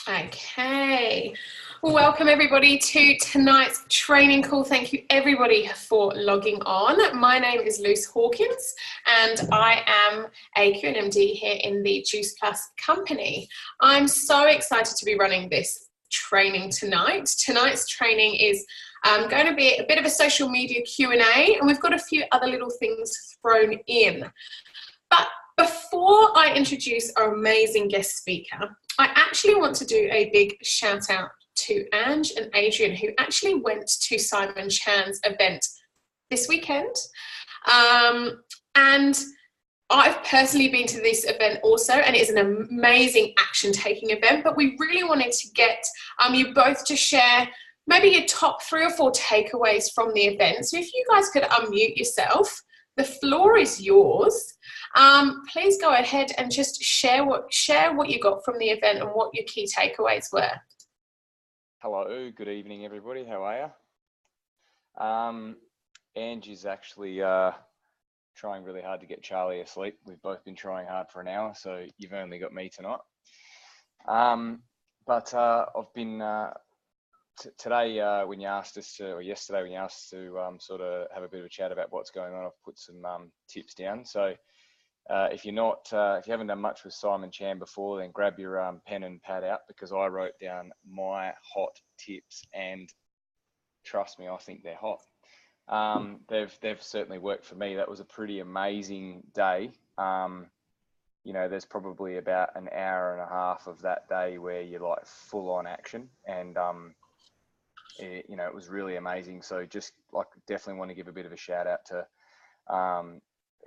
Okay, welcome everybody to tonight's training call. Thank you everybody for logging on. My name is Luce Hawkins and I am a QNMD here in the Juice Plus company. I'm so excited to be running this training tonight. Tonight's training is going to be a bit of a social media Q&A, and we've got a few other little things thrown in. But before I introduce our amazing guest speaker, I actually want to do a big shout out to Ange and Adrian, who actually went to Simon Chan's event this weekend. And I've personally been to this event also, and it is an amazing action-taking event, but we really wanted to get you both to share maybe your top 3 or 4 takeaways from the event. So if you guys could unmute yourself, the floor is yours. Please go ahead and just share what you got from the event and what your key takeaways were. Hello, good evening everybody, how are you? Ange is actually trying really hard to get Charlie asleep. We've both been trying hard for an hour, so you've only got me tonight. I've been, today when you asked us to, or yesterday when you asked us to sort of have a bit of a chat about what's going on, I've put some tips down. So if you haven't done much with Simon Chan before, then grab your pen and pad out, because I wrote down my hot tips, and trust me, I think they're hot. They've certainly worked for me. That was a pretty amazing day. You know, there's probably about an hour and a half of that day where you're like full on action, and you know, it was really amazing. So just like definitely want to give a bit of a shout out to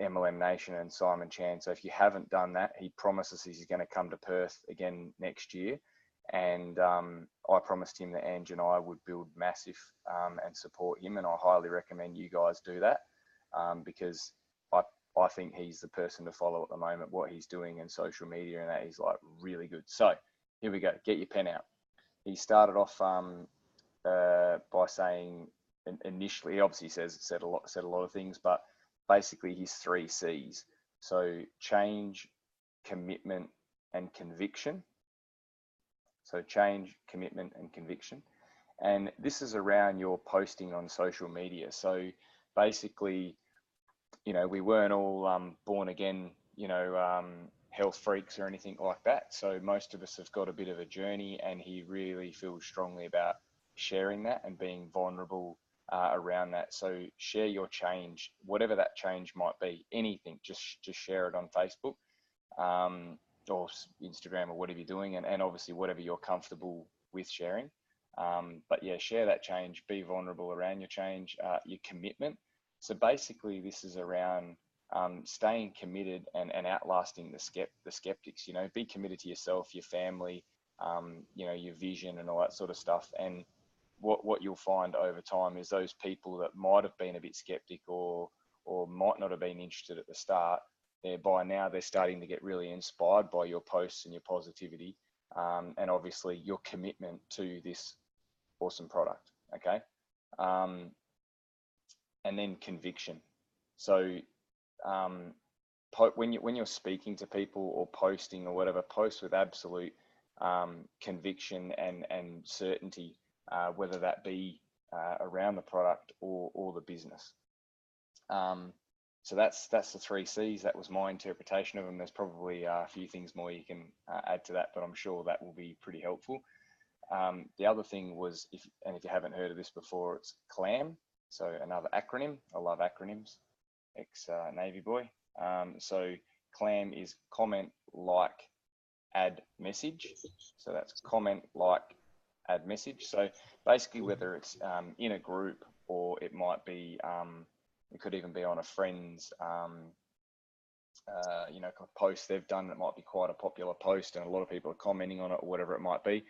MLM Nation and Simon Chan. So if you haven't done that, he promises he's going to come to Perth again next year, and I promised him that Ange and I would build massive and support him, and I highly recommend you guys do that, because I think he's the person to follow at the moment. What he's doing in social media and that, he's like really good. So here we go, get your pen out. He started off by saying, initially, he obviously said a lot of things, but basically his 3 C's. So change, commitment, and conviction. So change, commitment, and conviction. And this is around your posting on social media. So basically, you know, we weren't all born again, you know, health freaks or anything like that. So most of us have got a bit of a journey, and he really feels strongly about sharing that and being vulnerable around that. So share your change, whatever that change might be, anything, just share it on Facebook or Instagram or whatever you're doing, and obviously whatever you're comfortable with sharing. But yeah, share that change, be vulnerable around your change, your commitment. So basically this is around staying committed and outlasting the skeptics. You know, be committed to yourself, your family, you know, your vision and all that sort of stuff. And what you'll find over time is those people that might have been a bit skeptic or might not have been interested at the start, by now they're starting to get really inspired by your posts and your positivity, and obviously your commitment to this awesome product. Okay. And then conviction. So when you're speaking to people or posting or whatever, post with absolute conviction and certainty, whether that be around the product or the business. So that's the 3 C's. That was my interpretation of them. There's probably a few things more you can add to that, but I'm sure that will be pretty helpful. The other thing was, if you haven't heard of this before, it's CLAM. So another acronym. I love acronyms, ex-Navy boy. So CLAM is comment, like, add, message. So that's comment, like, add, message. So basically, whether it's in a group, or it might be, it could even be on a friend's, you know, post they've done that might be quite a popular post, and a lot of people are commenting on it, or whatever it might be.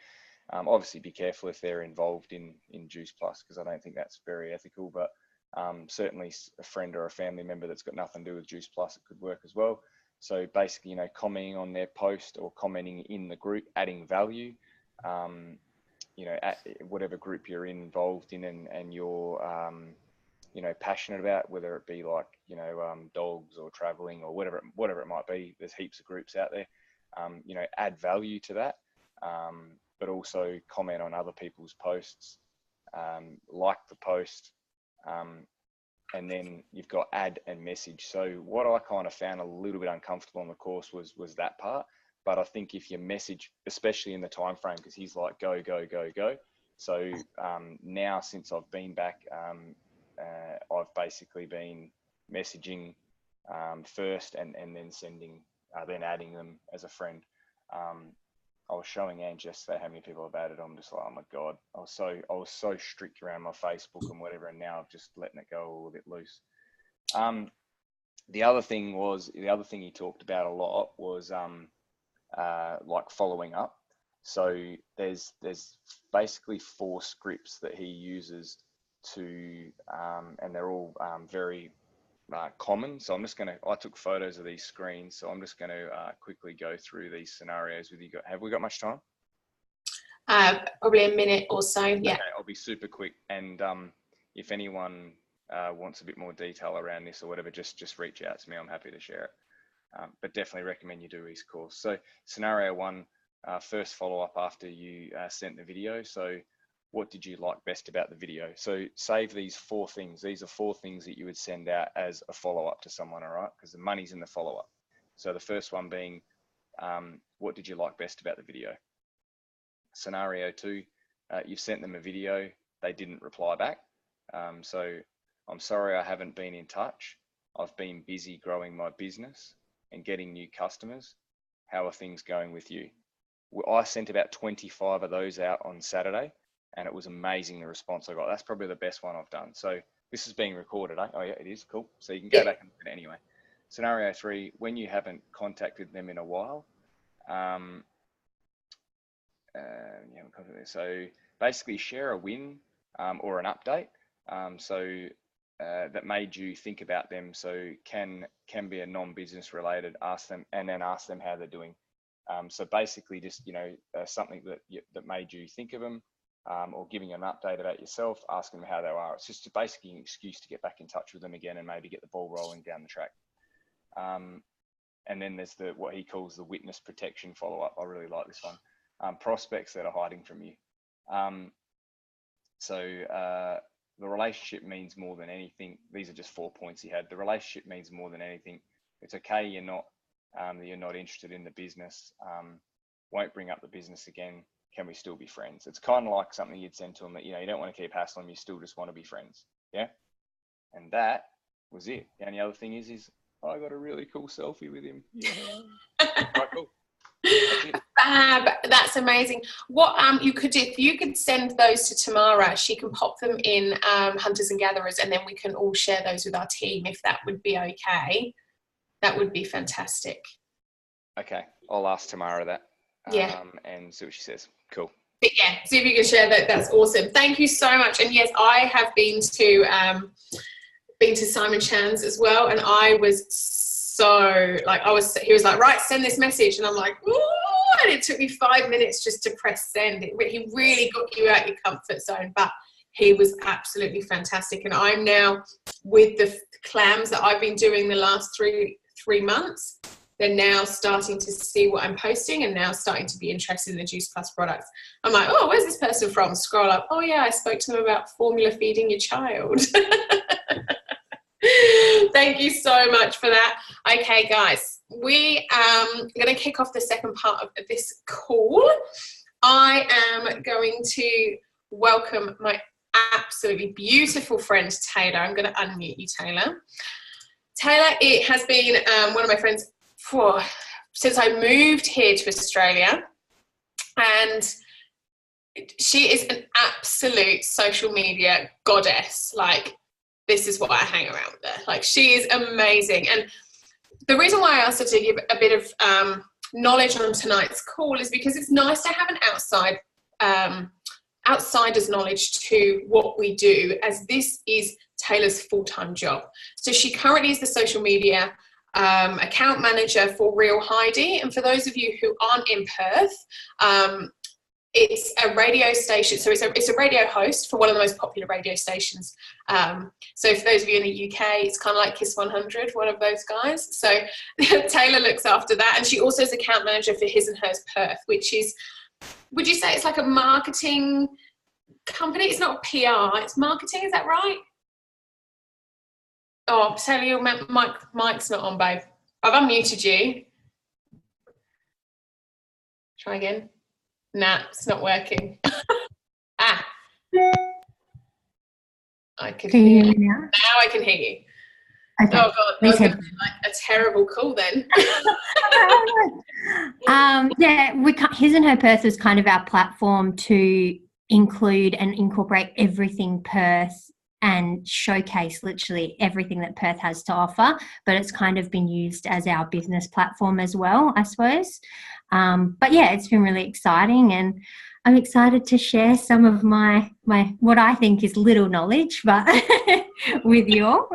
Obviously, be careful if they're involved in Juice Plus, because I don't think that's very ethical. But certainly, a friend or a family member that's got nothing to do with Juice Plus, it could work as well. So basically, you know, commenting on their post or commenting in the group, adding value. You know, at whatever group you're involved in, and you're you know, passionate about, whether it be like, you know, dogs or traveling or whatever it might be. There's heaps of groups out there. You know, add value to that. but also comment on other people's posts, like the post, and then you've got add and message. So what I kind of found a little bit uncomfortable on the course was that part. But I think if you message, especially in the time frame, because he's like go, go, go, go. So now since I've been back, I've basically been messaging first and then sending, then adding them as a friend. I was showing Ange yesterday how many people I've added. I'm just like, oh my God, I was so strict around my Facebook and whatever, and now I've just letting it go a little bit loose. The other thing he talked about a lot was like following up. So there's basically 4 scripts that he uses to, and they're all very common. So I took photos of these screens. So I'm just going to quickly go through these scenarios with you. Have we got much time? Probably a minute or so. Yeah. Okay, I'll be super quick. And if anyone wants a bit more detail around this or whatever, just reach out to me. I'm happy to share it. But definitely recommend you do his course. So scenario 1, first follow up after you sent the video. So what did you like best about the video? So save these 4 things. These are 4 things that you would send out as a follow-up to someone, all right? Because the money's in the follow-up. So the first one being, what did you like best about the video? Scenario 2, you've sent them a video, they didn't reply back. So I'm sorry I haven't been in touch. I've been busy growing my business and getting new customers. How are things going with you? I sent about 25 of those out on Saturday, and it was amazing the response I got. That's probably the best one I've done. So this is being recorded, eh? Oh yeah, it is, cool. So you can go back and look at it anyway. Scenario 3, when you haven't contacted them in a while, so basically share a win or an update. That made you think about them. So can be a non-business related, ask them how they're doing. So basically just, something that made you think of them, or giving an update about yourself, asking them how they are. It's just basically an excuse to get back in touch with them again and maybe get the ball rolling down the track. And then there's what he calls the witness protection follow-up. I really like this one. Prospects that are hiding from you. The relationship means more than anything. These are just 4 points he had. The relationship means more than anything. It's okay you're not interested in the business. Won't bring up the business again. Can we still be friends? It's kind of like something you'd send to them that, you don't want to keep hassling, you still just want to be friends. Yeah. And that was it. The only other thing is I got a really cool selfie with him. Yeah. Right, cool. Fab, that's amazing. What you could do, if you could send those to Tamara, she can pop them in Hunters and Gatherers, and then we can all share those with our team if that would be okay. That would be fantastic. Okay, I'll ask Tamara that. Yeah. And see what she says. Cool. But yeah, see if you can share that. That's awesome. Thank you so much. And yes, I have been to Simon Chan's as well, and I was so like, he was like, right, send this message, and I'm like, ooh, and it took me 5 minutes just to press send. He really got you out your comfort zone, but he was absolutely fantastic. And I'm now, with the clams that I've been doing the last three months, they're now starting to see what I'm posting and now starting to be interested in the Juice Plus products. I'm like, oh, where's this person from? Scroll up. Oh yeah, I spoke to them about formula feeding your child. Thank you so much for that. Okay, guys, we are going to kick off the second part of this call. I am going to welcome my absolutely beautiful friend, Taylor. I'm going to unmute you, Taylor. Taylor, it has been one of my friends since I moved here to Australia, and she is an absolute social media goddess. Like, this is what I hang around with her. Like, she is amazing. And the reason why I asked her to give a bit of knowledge on tonight's call is because it's nice to have an outsider's knowledge to what we do, as this is Taylor's full-time job. So she currently is the social media account manager for Real Heidi. And for those of you who aren't in Perth, it's a radio station. So it's a radio host for one of the most popular radio stations. So for those of you in the UK, it's kind of like Kiss 100, one of those guys. So Taylor looks after that. And she also is account manager for His and Hers Perth, which is would you say it's like a marketing company? It's not PR, it's marketing, is that right? Oh, Taylor, your mic's not on, babe. I've unmuted you. Try again. Nah, it's not working. I can hear you now. Now I can hear you. Okay. Oh God, that was going to be like a terrible call then. His and Her Perth was kind of our platform to include and incorporate everything Perth and showcase literally everything that Perth has to offer, but it's kind of been used as our business platform as well, I suppose. But yeah, it's been really exciting, and I'm excited to share some of my what I think is little knowledge, but with you all.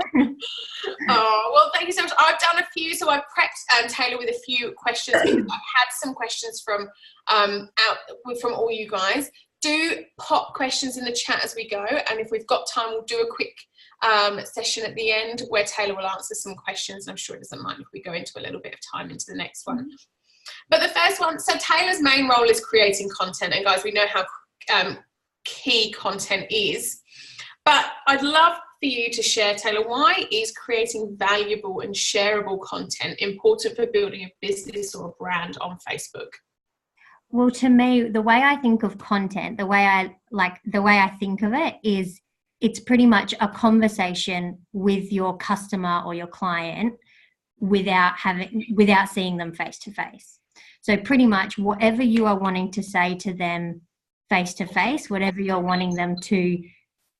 Oh, well, thank you so much. I've done a few, so I've prepped Taylor with a few questions because I've had some questions from all you guys. Do pop questions in the chat as we go, and if we've got time, we'll do a quick session at the end where Taylor will answer some questions, and I'm sure it doesn't mind if we go into a little bit of time into the next one. But the first one, so Taylor's main role is creating content, and guys, we know how key content is, but I'd love for you to share, Taylor, why is creating valuable and shareable content important for building a business or a brand on Facebook? Well, to me, the way I think of content, the way I think of it is it's pretty much a conversation with your customer or your client without seeing them face to face. So pretty much whatever you are wanting to say to them face to face, whatever you're wanting them to,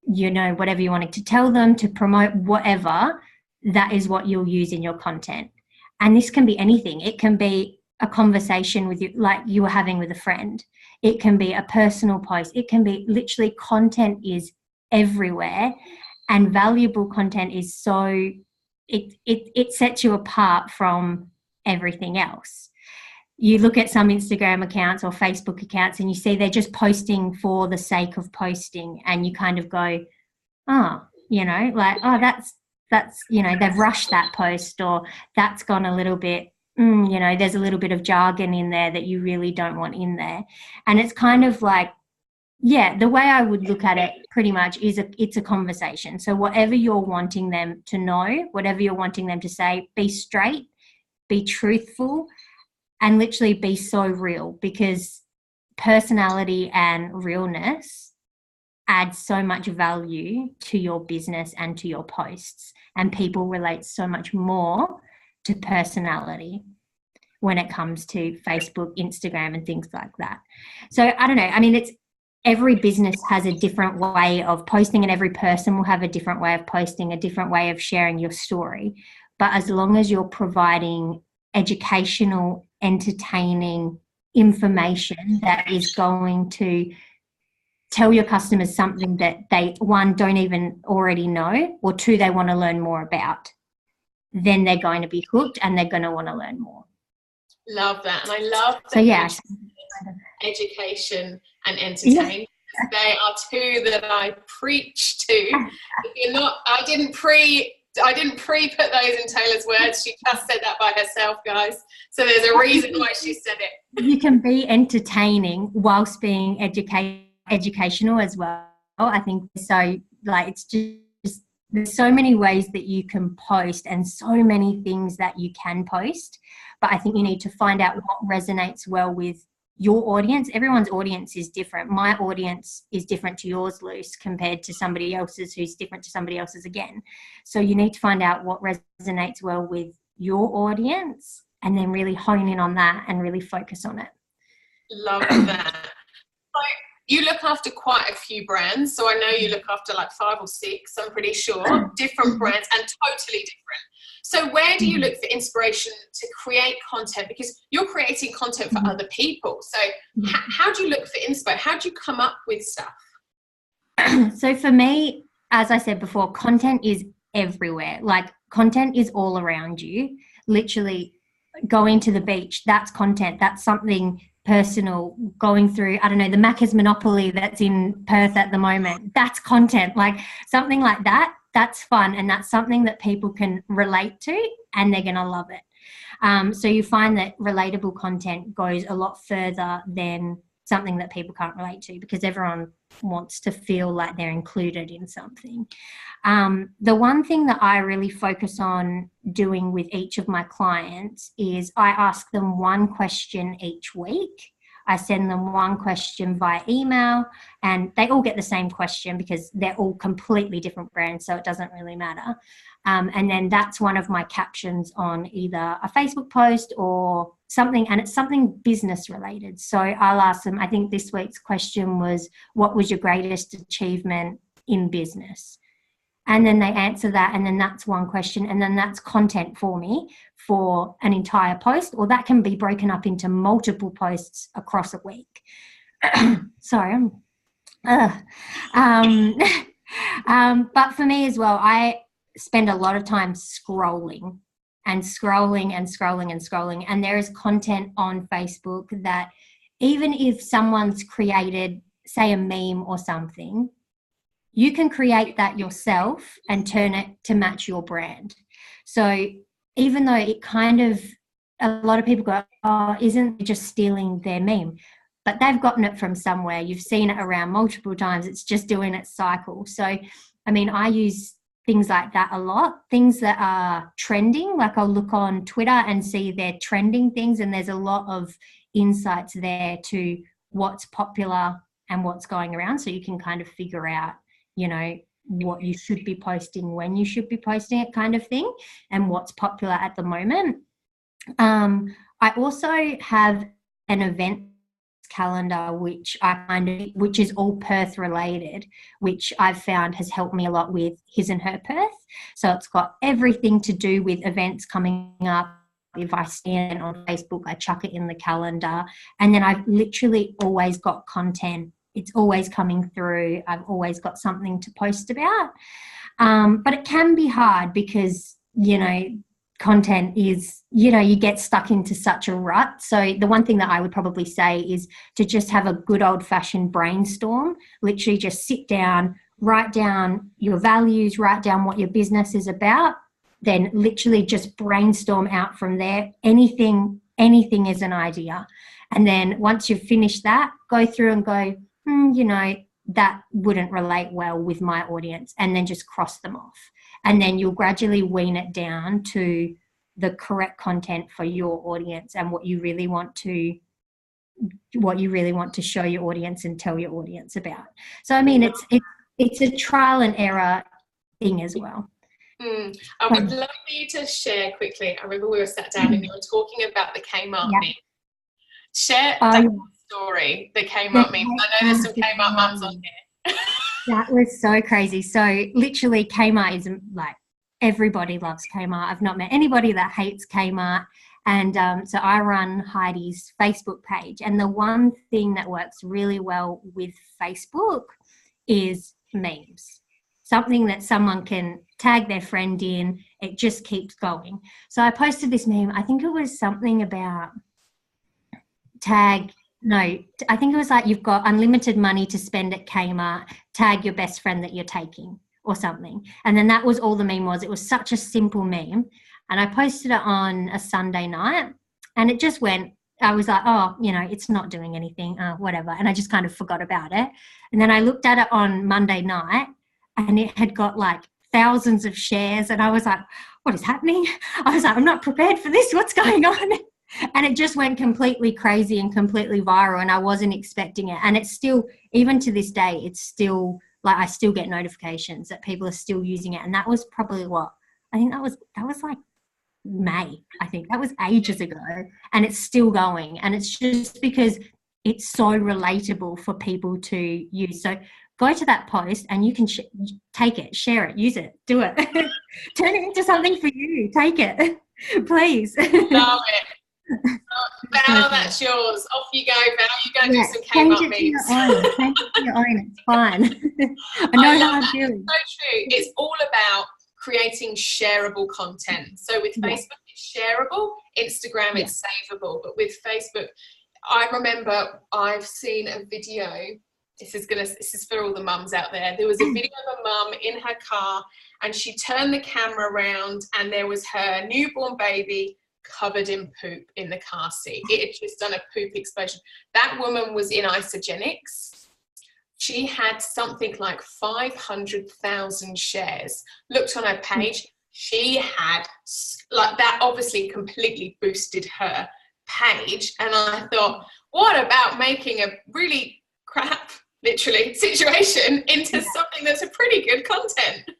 whatever you're wanting to tell them, to promote, whatever, that is what you'll use in your content. And this can be anything. It can be a conversation with you, like you were having with a friend. It can be a personal post. It can be literally, content is everywhere, and valuable content is so, it sets you apart from everything else. You look at some Instagram accounts or Facebook accounts and you see they're just posting for the sake of posting, and you kind of go, that's, they've rushed that post, or that's gone a little bit, there's a little bit of jargon in there that you really don't want in there. And it's kind of like, the way I would look at it pretty much is it's a conversation. So whatever you're wanting them to know, whatever you're wanting them to say, be straight, be truthful, and literally be so real, because personality and realness add so much value to your business and to your posts, and people relate so much more to personality when it comes to Facebook, Instagram, and things like that. So I don't know. I mean, every business has a different way of posting, and every person will have a different way of posting, a different way of sharing your story. But as long as you're providing educational, entertaining information that is going to tell your customers something that they, one, don't even already know, or two, they want to learn more about, then they're going to be hooked and they're going to want to learn more. Love that. And I love that. So yeah, education and entertainment. Yeah. They are two that I preach to. If you're not, I didn't pre-put those in Taylor's words. She just said that by herself, guys. So there's a reason why she said it. You can be entertaining whilst being educational as well. I think so. Like, it's just, there's so many ways that you can post, and so many things that you can post. But I think you need to find out what resonates well with your audience. Everyone's audience is different. My audience is different to yours, Luce, compared to somebody else's, who's different to somebody else's again. So you need to find out what resonates well with your audience, and then really hone in on that and really focus on it. Love that. So you look after quite a few brands. So I know you look after like 5 or 6, I'm pretty sure, different brands, and totally different. So where do you look for inspiration to create content? Because you're creating content for other people. So how do you look for inspo? How do you come up with stuff? So for me, as I said before, content is everywhere. Like, content is all around you. Literally, going to the beach, that's content. That's something personal. Going through, I don't know, the Macca's Monopoly that's in Perth at the moment, that's content. Like, something like that, that's fun, and that's something that people can relate to, and they're going to love it. So you find that relatable content goes a lot further than something that people can't relate to, because everyone wants to feel like they're included in something. The one thing that I really focus on doing with each of my clients is I ask them one question each week. I send them one question via email, and they all get the same question because they're all completely different brands, so it doesn't really matter. And then that's one of my captions on either a Facebook post or something, and it's something business related. So I'll ask them, I think this week's question was, what was your greatest achievement in business? And then they answer that, and then that's one question, and then that's content for me for an entire post, or that can be broken up into multiple posts across a week. Sorry. But for me as well, I spend a lot of time scrolling and scrolling and scrolling and scrolling. And there is content on Facebook that even if someone's created, say, a meme or something, you can create that yourself and turn it to match your brand. So even though it kind of, a lot of people go, oh, isn't it just stealing their meme? But they've gotten it from somewhere. You've seen it around multiple times. It's just doing its cycle. So, I mean, I use things like that a lot, things that are trending. Like I'll look on Twitter and see they're trending things, and there's a lot of insights there to what's popular and what's going around. So you can kind of figure out, you know, what you should be posting, when you should be posting it, kind of thing, and what's popular at the moment. I also have an event calendar which is all Perth related, which I've found has helped me a lot with His and Her Perth. So it's got everything to do with events coming up. If I see it on Facebook, I chuck it in the calendar, and then I've literally always got content. It's always coming through. I've always got something to post about. But it can be hard because, you know, content is, you know, you get stuck into such a rut. So the one thing that I would probably say is to just have a good old-fashioned brainstorm. Literally just sit down, write down your values, write down what your business is about, then literally just brainstorm out from there. Anything is an idea. And then once you've finished that, go through and go, you know, that wouldn't relate well with my audience, and then just cross them off. And then you'll gradually wean it down to the correct content for your audience and what you really want to show your audience and tell your audience about. So I mean, it's a trial and error thing as well. I would love for you to share quickly. I remember we were sat down and you were talking about the Kmart meme. Share that story, the Kmart meme. I know there's some Kmart mums on here. That was so crazy. So literally Kmart is like, everybody loves Kmart. I've not met anybody that hates Kmart. And so I run Heidi's Facebook page. And the one thing that works really well with Facebook is memes. Something that someone can tag their friend in. It just keeps going. So I posted this meme. I think it was something about I think it was like, you've got unlimited money to spend at Kmart, tag your best friend that you're taking, or something. And then that was all the meme was. It was such a simple meme. And I posted it on a Sunday night, and it just went, I was like, oh, you know, it's not doing anything, whatever. And I just kind of forgot about it. And then I looked at it on Monday night, and it had got like thousands of shares. And I was like, what is happening? I was like, I'm not prepared for this. What's going on? And it just went completely crazy and completely viral, and I wasn't expecting it. And it's still, even to this day, it's still like, I still get notifications that people are still using it. And that was probably that was like May. I think that was ages ago, and it's still going. And it's just because it's so relatable for people to use. So go to that post and you can take it, share it, use it, do it. Turn it into something for you. Take it, please. Love it. Val, that's yours. Off you go, Val. You go do some Kmart memes. Change it to your own. It's fine. I know how I'm feeling. So true. It's all about creating shareable content. So with Facebook, it's shareable. Instagram, it's savable. But with Facebook, I remember I've seen a video. This is for all the mums out there. There was a video of a mum in her car, and she turned the camera around, and there was her newborn baby covered in poop in the car seat. It had just done a poop explosion. That woman was in Isagenix. She had something like 500,000 shares. Looked on her page, she had, like, that obviously completely boosted her page. And I thought, what about making a really crap, literally, situation into something that's a pretty good content?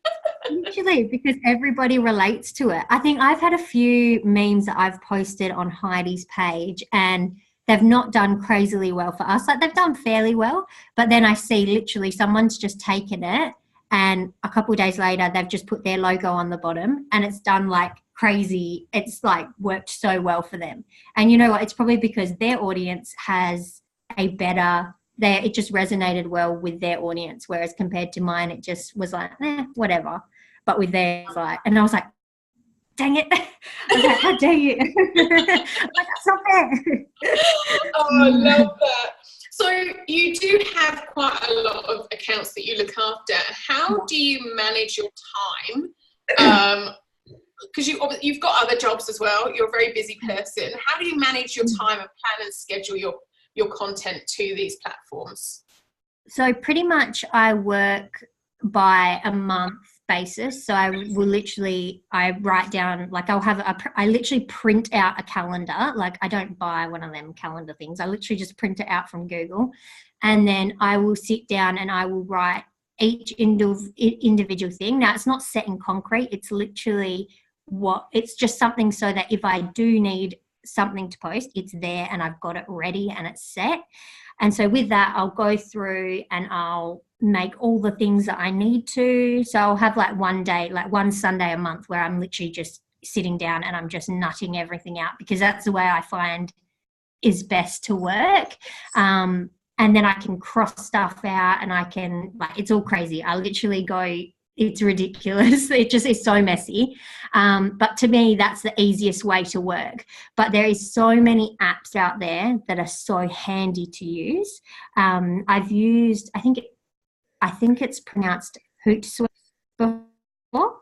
Literally, because everybody relates to it. I think I've had a few memes that I've posted on Heidi's page, and they've not done crazily well for us. Like, they've done fairly well, but then I see literally someone's just taken it, and a couple of days later they've just put their logo on the bottom, and it's done like crazy. It's like worked so well for them. And you know what? It's probably because their audience has a better, it just resonated well with their audience, whereas compared to mine, it just was like, whatever. But with theirs, like, and I was like, dang it. I was like, how dare you? Like, that's not fair. Oh, I love that. So you do have quite a lot of accounts that you look after. How do you manage your time? Because you've got other jobs as well. You're a very busy person. How do you manage your time and plan and schedule your content to these platforms? So pretty much I work by a month basis. So I write down, like, I literally print out a calendar. Like, I don't buy one of them calendar things. I literally just print it out from Google. And then I will sit down and I will write each individual thing. Now, it's not set in concrete. It's literally it's just something so that if I do need something to post, it's there and I've got it ready and it's set. And so with that, I'll go through and I'll make all the things that I need to. So I'll have like one day, like one Sunday a month where I'm literally just sitting down and I'm just nutting everything out, because that's the way I find is best to work. And then I can cross stuff out and I can, like, it's all crazy. I literally go, it's ridiculous. It just is so messy. But to me, that's the easiest way to work. But there is so many apps out there that are so handy to use. I've used, I think it's pronounced Hootsuite before,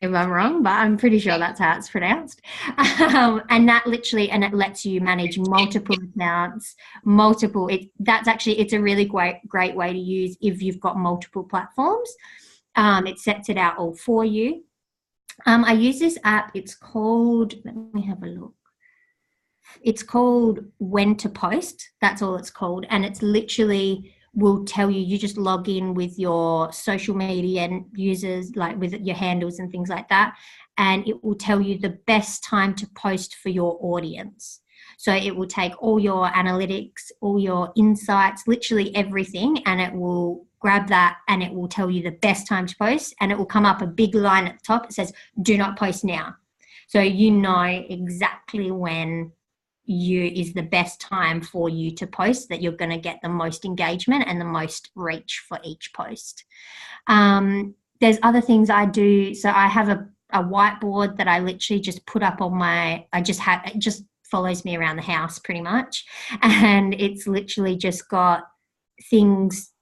if I'm wrong, but I'm pretty sure that's how it's pronounced. And that literally, and it lets you manage multiple accounts, it's a really great way to use if you've got multiple platforms. It sets it out all for you. I use this app. It's called, let me have a look. It's called When to Post. That's all it's called. And it's literally will tell you, you just log in with your social media and users, like with your handles and things like that. And it will tell you the best time to post for your audience. So it will take all your analytics, all your insights, literally everything, and it will grab that and it will tell you the best time to post, and it will come up a big line at the top. It says, do not post now. So you know exactly when is the best time for you to post, that you're going to get the most engagement and the most reach for each post. There's other things I do. So I have a whiteboard that I literally just put up on it just follows me around the house pretty much. And it's literally just got things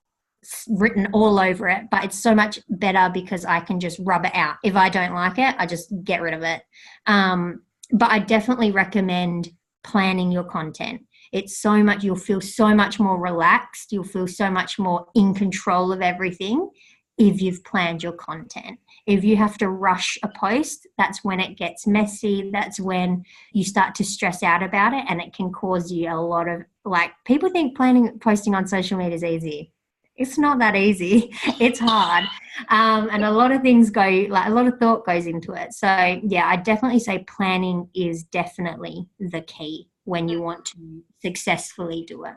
written all over it, but it's so much better because I can just rub it out. If I don't like it, I just get rid of it. But I definitely recommend planning your content. It's so much, you'll feel so much more relaxed. You'll feel so much more in control of everything if you've planned your content. If you have to rush a post, that's when it gets messy. That's when you start to stress out about it, and it can cause you a lot of, like, people think posting on social media is easy. It's not that easy. It's hard. And a lot of things a lot of thought goes into it. So yeah, I definitely say planning is definitely the key when you want to successfully do it.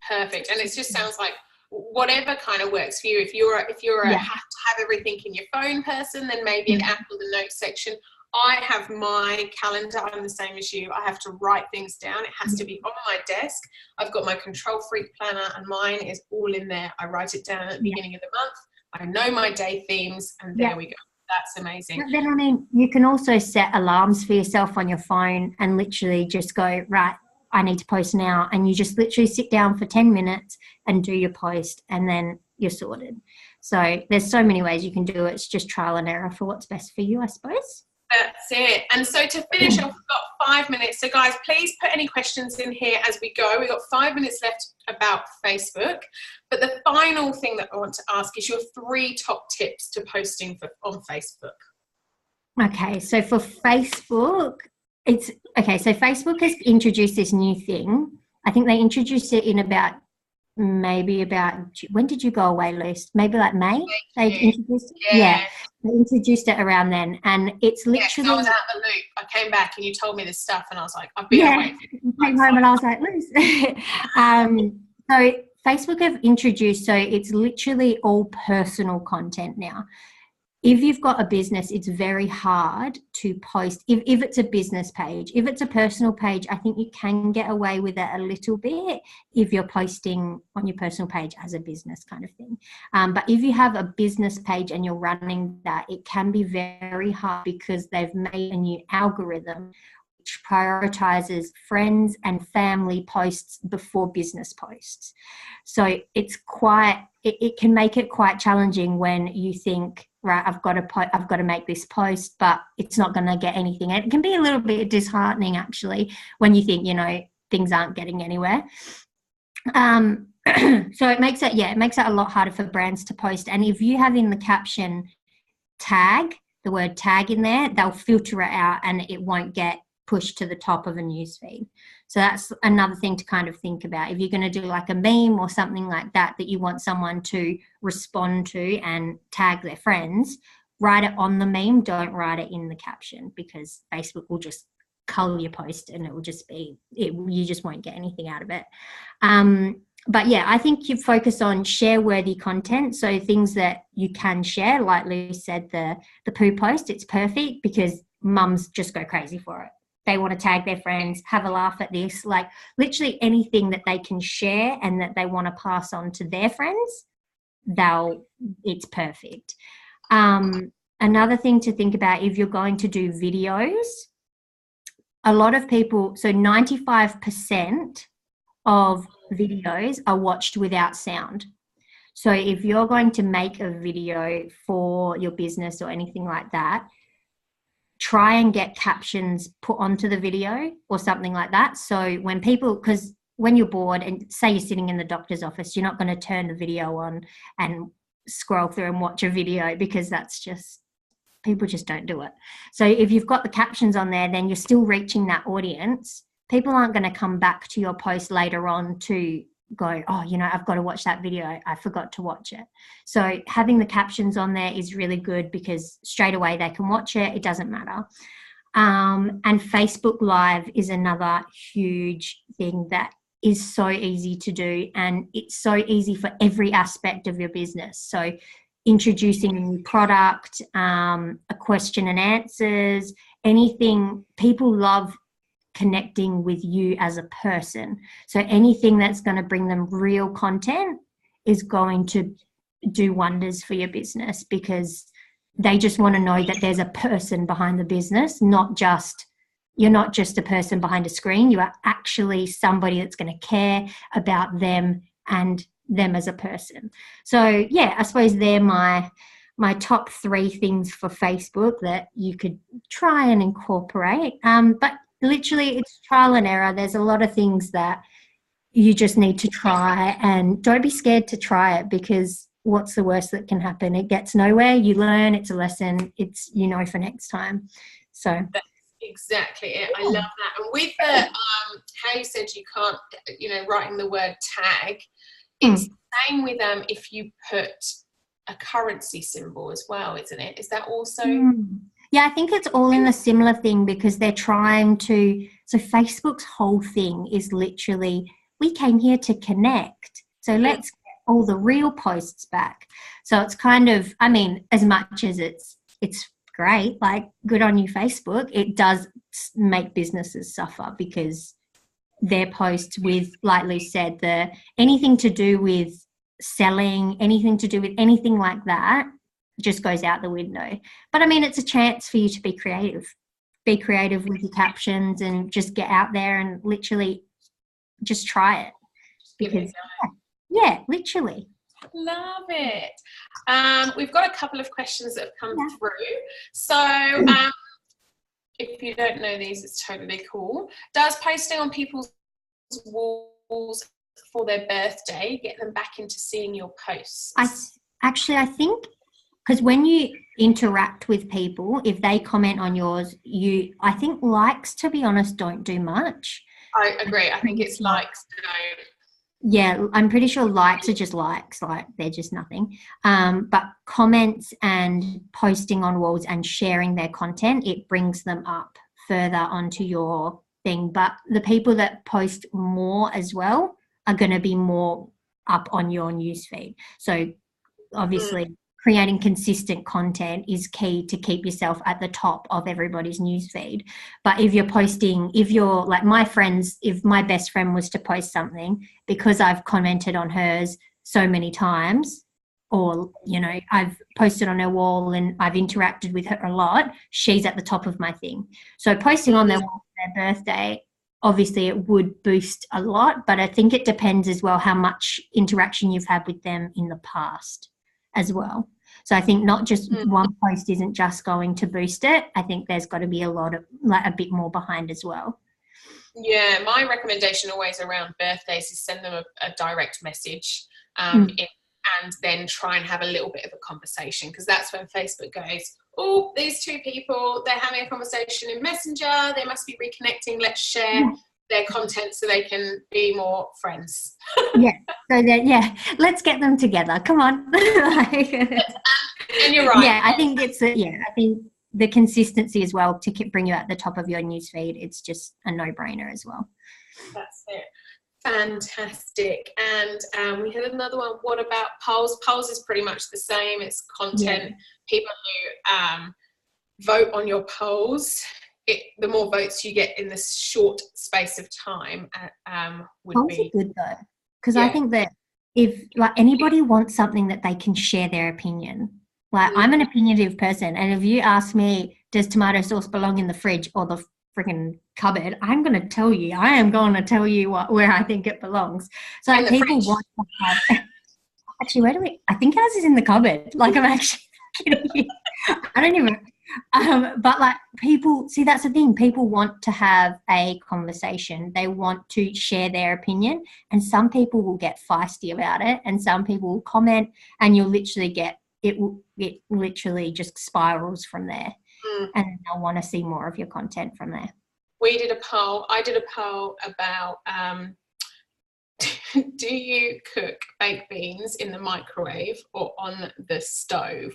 Perfect. And it just sounds like whatever kind of works for you. If you're a have to have everything in your phone person, then maybe an app with a notes section. I have my calendar. I'm the same as you. I have to write things down. It has to be on my desk. I've got my Control Freak planner, and mine is all in there. I write it down at the beginning of the month. I know my day themes, and there we go. That's amazing. But then, I mean, you can also set alarms for yourself on your phone and literally just go, right, I need to post now. And you just literally sit down for 10 minutes and do your post, and then you're sorted. So there's so many ways you can do it. It's just trial and error for what's best for you, I suppose. That's it. And so to finish off, we've got 5 minutes. So guys, please put any questions in here as we go. We've got 5 minutes left about Facebook. But the final thing that I want to ask is your 3 top tips to posting on Facebook. Okay, so for Facebook, so Facebook has introduced this new thing. I think they introduced it in when did you go away, Luce? Maybe like May? They introduced it? Yeah. They introduced it around then, and it's literally... I was out the loop. I came back and you told me this stuff and I was like, I've been away. I came home and I was like, Luce. So Facebook have introduced, so it's literally all personal content now. If you've got a business, it's very hard to post. If it's a business page, if it's a personal page, I think you can get away with it a little bit if you're posting on your personal page as a business kind of thing. But if you have a business page and you're running that, it can be very hard because they've made a new algorithm which prioritizes friends and family posts before business posts. So it's it can make it quite challenging when you think, right, I've got to make this post, but it's not going to get anything. It can be a little bit disheartening actually when you think, things aren't getting anywhere. So it makes it a lot harder for brands to post. And if you have in the caption the word tag in there, they'll filter it out and it won't get pushed to the top of a newsfeed. So that's another thing to kind of think about. If you're going to do like a meme or something like that you want someone to respond to and tag their friends, write it on the meme, don't write it in the caption, because Facebook will just cull your post and it will just you just won't get anything out of it. But yeah, I think you focus on share-worthy content, so things that you can share. Like Lou said, the poo post, it's perfect because mums just go crazy for it. They want to tag their friends, have a laugh at this, like literally anything that they can share and that they want to pass on to their friends, it's perfect. Another thing to think about, if you're going to do videos, a lot of people, so 95% of videos are watched without sound. So if you're going to make a video for your business or anything like that, try and get captions put onto the video or something like that. So because when you're bored and say you're sitting in the doctor's office, you're not going to turn the video on and scroll through and watch a video, because people just don't do it. So if you've got the captions on there, then you're still reaching that audience. People aren't going to come back to your post later on to go, oh, I've got to watch that video, I forgot to watch it. So having the captions on there is really good because straight away they can watch it, it doesn't matter. And Facebook Live is another huge thing that is so easy to do, and it's so easy for every aspect of your business. So introducing a new product, a question and answers, anything. People love connecting with you as a person. So anything that's going to bring them real content is going to do wonders for your business, because they just want to know that there's a person behind the business, you're not just a person behind a screen. You are actually somebody that's going to care about them and them as a person. So yeah, I suppose they're my top 3 things for Facebook that you could try and incorporate. But literally it's trial and error. There's a lot of things that you just need to try, and don't be scared to try it, because what's the worst that can happen? It gets nowhere. You learn, it's a lesson, it's, for next time. So that's exactly it. I love that. And with the how you said you can't, writing the word tag, it's the same with if you put a currency symbol as well, isn't it? Is that also? Yeah, I think it's all in a similar thing, because they're trying to, so Facebook's whole thing is literally, we came here to connect, so let's get all the real posts back. So it's kind of, as much as it's great, like good on you, Facebook, it does make businesses suffer, because their posts with, like Lou said, anything to do with selling, anything to do with anything like that just goes out the window. But it's a chance for you to be creative with your captions, and just get out there and literally just try it. Because yeah, literally. Love it. We've got a couple of questions that have come through. So if you don't know these, it's totally cool. Does posting on people's walls for their birthday get them back into seeing your posts? I think because when you interact with people, if they comment on yours, I think likes, to be honest, don't do much. I agree. I think it's likes don't. Yeah, I'm pretty sure likes are just likes, like they're just nothing. But comments and posting on walls and sharing their content, it brings them up further onto your thing. But the people that post more as well are going to be more up on your newsfeed. So obviously creating consistent content is key to keep yourself at the top of everybody's newsfeed. But if you're like my friends, if my best friend was to post something, because I've commented on hers so many times, or, you know, I've posted on her wall and I've interacted with her a lot, she's at the top of my thing. So posting on their wall for their birthday, obviously it would boost a lot, but I think it depends as well how much interaction you've had with them in the past as well. So I think not just one post isn't just going to boost it. I think there's got to be a bit more behind as well. Yeah, my recommendation always around birthdays is send them a direct message and then try and have a little bit of a conversation, because that's when Facebook goes, oh, these two people, they're having a conversation in Messenger, they must be reconnecting, let's share their content so they can be more friends. Let's get them together, come on. And you're right. Yeah, I think I think the consistency as well to bring you at the top of your newsfeed, it's just a no-brainer as well. That's it. Fantastic. And we had another one. What about polls? Polls is pretty much the same. It's content. Yeah. People who vote on your polls, the more votes you get in this short space of time would polls be are good though, because I think that if like anybody wants something that they can share their opinion. Like I'm an opinionative person, and if you ask me, does tomato sauce belong in the fridge or the freaking cupboard, I'm going to tell you. I am going to tell you where I think it belongs. So like, people want to have. Actually, I think ours is in the cupboard. Like I'm actually kidding you. I don't even. But like people, see, that's the thing. People want to have a conversation. They want to share their opinion, and some people will get feisty about it, and some people will comment, and you'll literally get it. It literally just spirals from there. And they'll want to see more of your content from there. We did a poll. I did a poll about do you cook baked beans in the microwave or on the stove?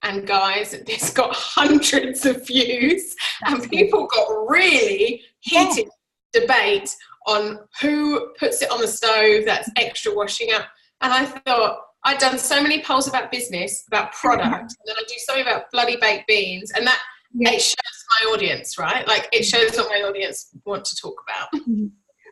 And guys, this got hundreds of views. And people got really heated debate on who puts it on the stove, that's extra washing up. And I thought, I'd done so many polls about business, about product, and then I do something about bloody baked beans, and that it shows my audience, right? Like it shows what my audience want to talk about.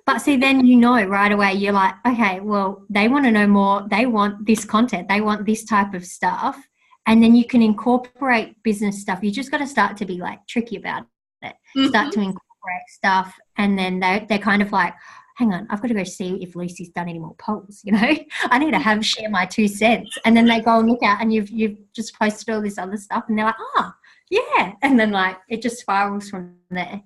But see, then you know right away, you're like, okay, well, they want to know more. They want this content. They want this type of stuff. And then you can incorporate business stuff. You just got to start to be like tricky about it. Start to incorporate stuff. And then they're kind of like, hang on, I've got to go see if Lucy's done any more polls, you know? I need to share my 2 cents. And then they go and look out and you've just posted all this other stuff and they're like, yeah. And then like it just spirals from there.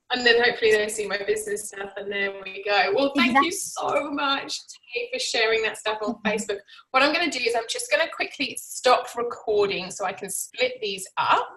And then hopefully they see my business stuff and there we go. Well, thank you so much, Tay, for sharing that stuff on Facebook. What I'm going to do is I'm just going to quickly stop recording so I can split these up.